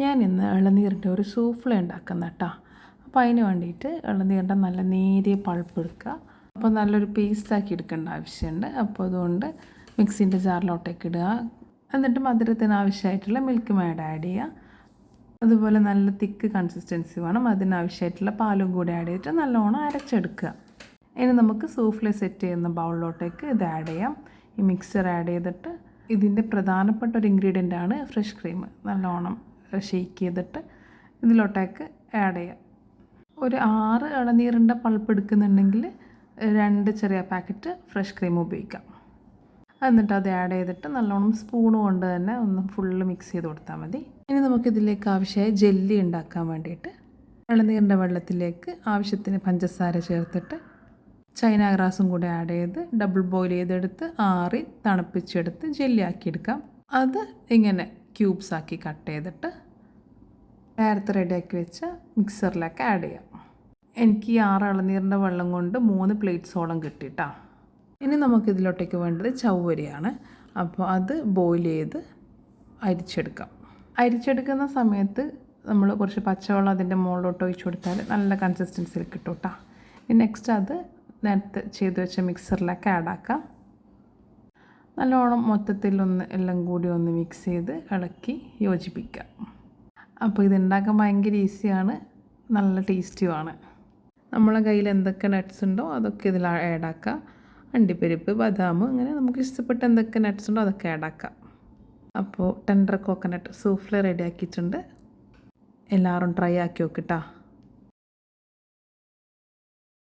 ഞാൻ ഇന്ന് ഇളനീരിൻ്റെ ഒരു സൂഫ്ല ഉണ്ടാക്കുന്ന കേട്ടോ. അപ്പോൾ അതിന് വേണ്ടിയിട്ട് ഇളനീരിൻ്റെ നല്ല നേരിയ പൾപ്പ് എടുക്കുക. അപ്പോൾ നല്ലൊരു പേസ്റ്റാക്കി എടുക്കേണ്ട ആവശ്യമുണ്ട്. അപ്പോൾ അതുകൊണ്ട് മിക്സിൻ്റെ ജാറിലോട്ടേക്ക് ഇടുക. എന്നിട്ട് മധുരത്തിന് ആവശ്യമായിട്ടുള്ള മിൽക്ക് മേഡ് ആഡ് ചെയ്യുക. അതുപോലെ നല്ല തിക്ക് കൺസിസ്റ്റൻസി വേണം. അതിനാവശ്യമായിട്ടുള്ള പാലും കൂടി ആഡ് ചെയ്തിട്ട് നല്ലോണം അരച്ചെടുക്കുക. ഇനി നമുക്ക് സൂഫ്ല സെറ്റ് ചെയ്യുന്ന ബൗളിലോട്ടേക്ക് ഇത് ആഡ് ചെയ്യാം. ഈ മിക്സർ ആഡ് ചെയ്തിട്ട് ഇതിൻ്റെ പ്രധാനപ്പെട്ട ഒരു ഇൻഗ്രീഡിയൻ്റ് ആണ് ഫ്രഷ് ക്രീം. നല്ലോണം ഷെയ്ക്ക് ചെയ്തിട്ട് ഇതിലോട്ടേക്ക് ആഡ് ചെയ്യാം. ഒരു 6 ഇളനീരിൻ്റെ പൾപ്പ് എടുക്കുന്നുണ്ടെങ്കിൽ 2 ചെറിയ പാക്കറ്റ് ഫ്രഷ് ക്രീം ഉപയോഗിക്കാം. എന്നിട്ട് അത് ആഡ് ചെയ്തിട്ട് നല്ലോണം സ്പൂൺ കൊണ്ട് തന്നെ ഒന്ന് ഫുള്ള് മിക്സ് ചെയ്ത് കൊടുത്താൽ മതി. ഇനി നമുക്കിതിലേക്ക് ആവശ്യമായ ജെല്ലി ഉണ്ടാക്കാൻ വേണ്ടിയിട്ട് ഇളനീരിൻ്റെ വെള്ളത്തിലേക്ക് ആവശ്യത്തിന് പഞ്ചസാര ചേർത്തിട്ട് ചൈന ഗ്രാസും കൂടെ ആഡ് ചെയ്ത് ഡബിൾ ബോയിൽ ചെയ്തെടുത്ത് ആറി തണുപ്പിച്ചെടുത്ത് ജെല്ലി ആക്കിയെടുക്കാം. അത് ഇങ്ങനെ ക്യൂബ്സ് ആക്കി കട്ട് ചെയ്തിട്ട് നേരത്തെ റെഡിയാക്കി വെച്ച മിക്സറിലേക്ക് ആഡ് ചെയ്യാം. എനിക്ക് ഈ 6 ഇളനീരിൻ്റെ വെള്ളം കൊണ്ട് 3 പ്ലേറ്റ്സോളം കിട്ടിയിട്ടാ. ഇനി നമുക്കിതിലോട്ടേക്ക് വേണ്ടത് ചവ്വരിയാണ്. അപ്പോൾ അത് ബോയിൽ ചെയ്ത് അരിച്ചെടുക്കാം. അരിച്ചെടുക്കുന്ന സമയത്ത് നമ്മൾ കുറച്ച് പച്ചവെള്ളം അതിൻ്റെ മുകളിലോട്ട് ഒഴിച്ച് കൊടുത്താൽ നല്ല കൺസിസ്റ്റൻസിയിൽ കിട്ടും കേട്ടോ. ഇനി നെക്സ്റ്റ് അത് നേരത്തെ ചെയ്ത് വെച്ച മിക്സറിലേക്ക് ആഡ് ആക്കാം. നല്ലോണം മൊത്തത്തിലൊന്ന് എല്ലാം കൂടി ഒന്ന് മിക്സ് ചെയ്ത് ഇളക്കി യോജിപ്പിക്കാം. അപ്പോൾ ഇതുണ്ടാക്കാൻ ഭയങ്കര ഈസിയാണ്, നല്ല ടേസ്റ്റിയുമാണ്. നമ്മളെ കയ്യിൽ എന്തൊക്കെ നട്ട്സ് ഉണ്ടോ അതൊക്കെ ഇതിൽ ആഡ് ആക്കാം. അണ്ടിപ്പരിപ്പ്, ബദാം, അങ്ങനെ നമുക്ക് ഇഷ്ടപ്പെട്ട എന്തൊക്കെ നട്ട്സ് ഉണ്ടോ അതൊക്കെ ആഡ് ആക്കാം. അപ്പോൾ ടെൻഡർ കോക്കനട്ട് സൂഫ്ല റെഡി ആക്കിയിട്ടുണ്ട്. എല്ലാവരും ട്രൈ ആക്കി നോക്കിട്ടാ.